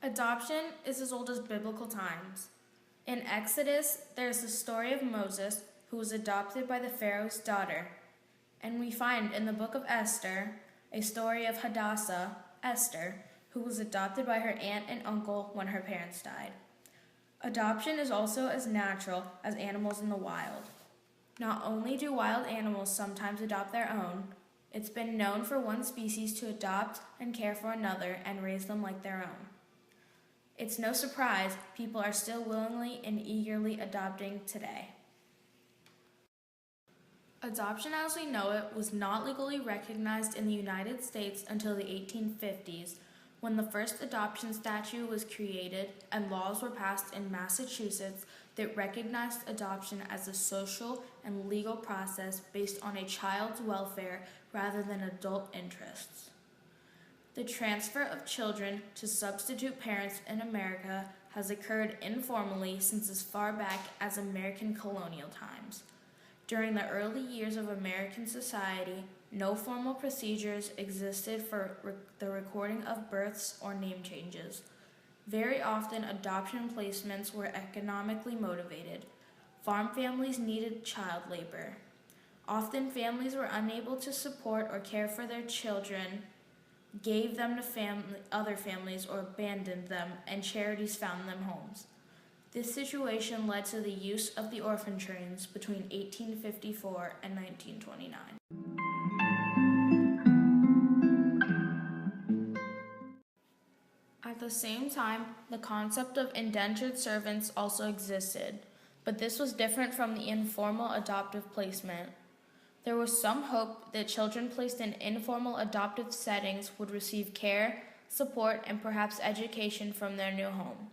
Adoption is as old as biblical times. In Exodus, there is the story of Moses, who was adopted by the Pharaoh's daughter. And we find in the book of Esther a story of Hadassah, Esther, who was adopted by her aunt and uncle when her parents died. Adoption is also as natural as animals in the wild. Not only do wild animals sometimes adopt their own, it's been known for one species to adopt and care for another and raise them like their own. It's no surprise people are still willingly and eagerly adopting today. Adoption as we know it was not legally recognized in the United States until the 1850s, when the first adoption statute was created and laws were passed in Massachusetts that recognized adoption as a social and legal process based on a child's welfare rather than adult interests. The transfer of children to substitute parents in America has occurred informally since as far back as American colonial times. During the early years of American society, no formal procedures existed for the recording of births or name changes. Very often, adoption placements were economically motivated. Farm families needed child labor. Often, families were unable to support or care for their children, gave them to other families, or abandoned them, and charities found them homes. This situation led to the use of the orphan trains between 1854 and 1929. At the same time, the concept of indentured servants also existed, but this was different from the informal adoptive placement. There was some hope that children placed in informal adoptive settings would receive care, support, and perhaps education from their new home.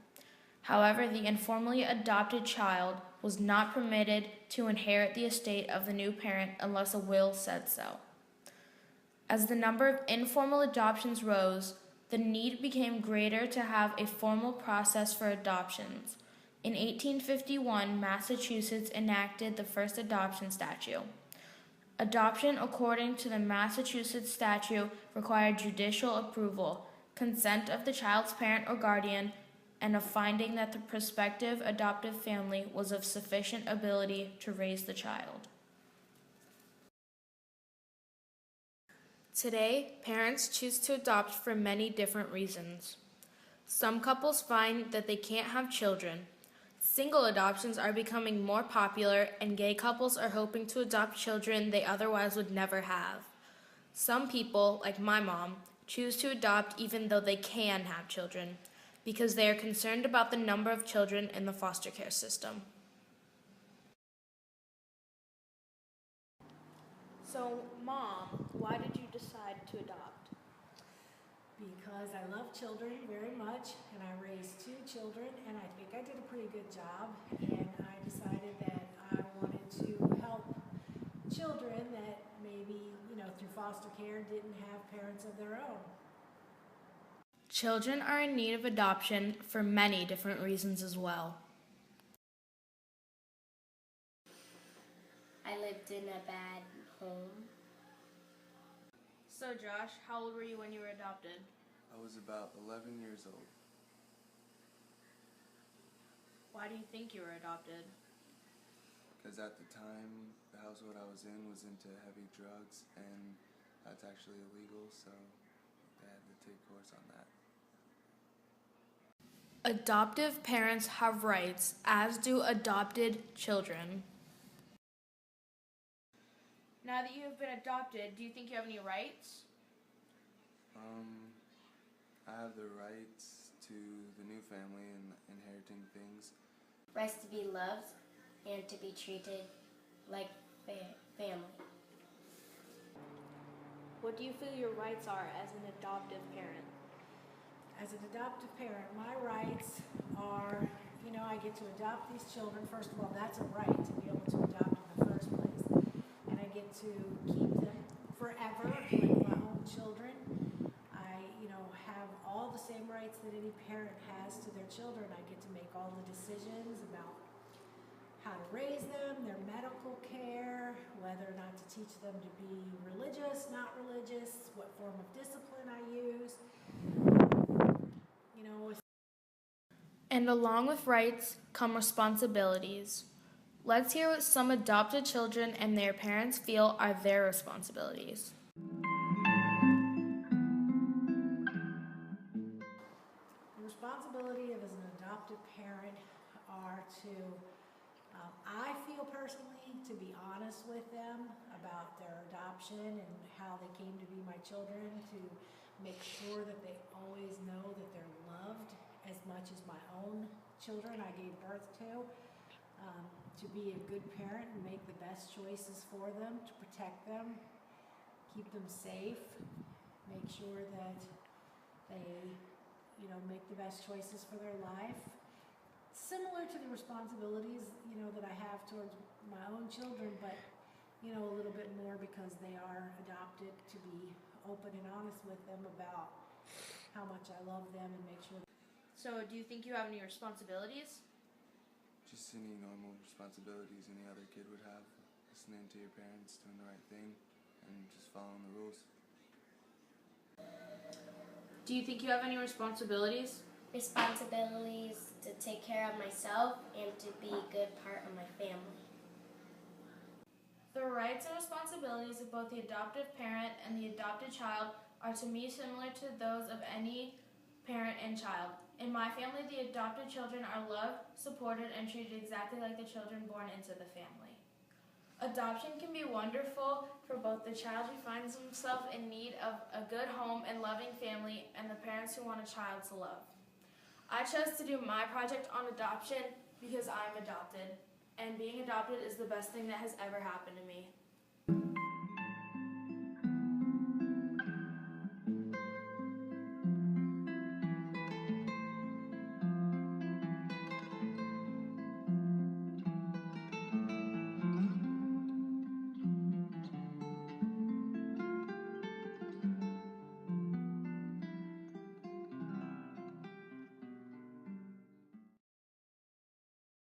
However, the informally adopted child was not permitted to inherit the estate of the new parent unless a will said so. As the number of informal adoptions rose, the need became greater to have a formal process for adoptions. In 1851, Massachusetts enacted the first adoption statute. Adoption, according to the Massachusetts statute, required judicial approval, consent of the child's parent or guardian, and a finding that the prospective adoptive family was of sufficient ability to raise the child. Today, parents choose to adopt for many different reasons. Some couples find that they can't have children. Single adoptions are becoming more popular, and gay couples are hoping to adopt children they otherwise would never have. Some people, like my mom, choose to adopt even though they can have children, because they are concerned about the number of children in the foster care system. So, Mom, why did you decide to adopt? Because I love children very much, and I raised 2 children, and I think I did a pretty good job, and I decided that I wanted to help children that maybe, through foster care didn't have parents of their own. Children are in need of adoption for many different reasons as well. I lived in a bad home. So Josh, how old were you when you were adopted? I was about 11 years old. Why do you think you were adopted? Because at the time, the household I was in was into heavy drugs, and that's actually illegal, so they had to take course on that. Adoptive parents have rights, as do adopted children. Now that you have been adopted, do you think you have any rights? I have the rights to the new family and inheriting things. Rights to be loved and to be treated like family. What do you feel your rights are as an adoptive parent? As an adoptive parent, my rights are, I get to adopt these children. First of all, that's a right to be able to adopt in the first place. And I get to keep them forever, like my own children. I, have all the same rights that any parent has to their children. I get to make all the decisions about how to raise them, their medical care, whether or not to teach them to be religious, not religious, what form of discipline I use. And along with rights come responsibilities. Let's hear what some adopted children and their parents feel are their responsibilities. The responsibility of as an adoptive parent are to, I feel personally, to be honest with them about their adoption and how they came to be my children, to make sure that they always know that they're loved as much as my own children I gave birth to be a good parent and make the best choices for them, to protect them, keep them safe, make sure that they, make the best choices for their life. Similar to the responsibilities, that I have towards my own children, but, a little bit more because they are adopted, to be open and honest with them about how much I love them and make sure. So, do you think you have any responsibilities? Just any normal responsibilities any other kid would have. Listening to your parents, doing the right thing, and just following the rules. Do you think you have any responsibilities? Responsibilities to take care of myself and to be a good part of my family. The rights and responsibilities of both the adoptive parent and the adopted child are to me similar to those of any parent and child. In my family, the adopted children are loved, supported, and treated exactly like the children born into the family. Adoption can be wonderful for both the child who finds himself in need of a good home and loving family and the parents who want a child to love. I chose to do my project on adoption because I'm adopted, and being adopted is the best thing that has ever happened to me.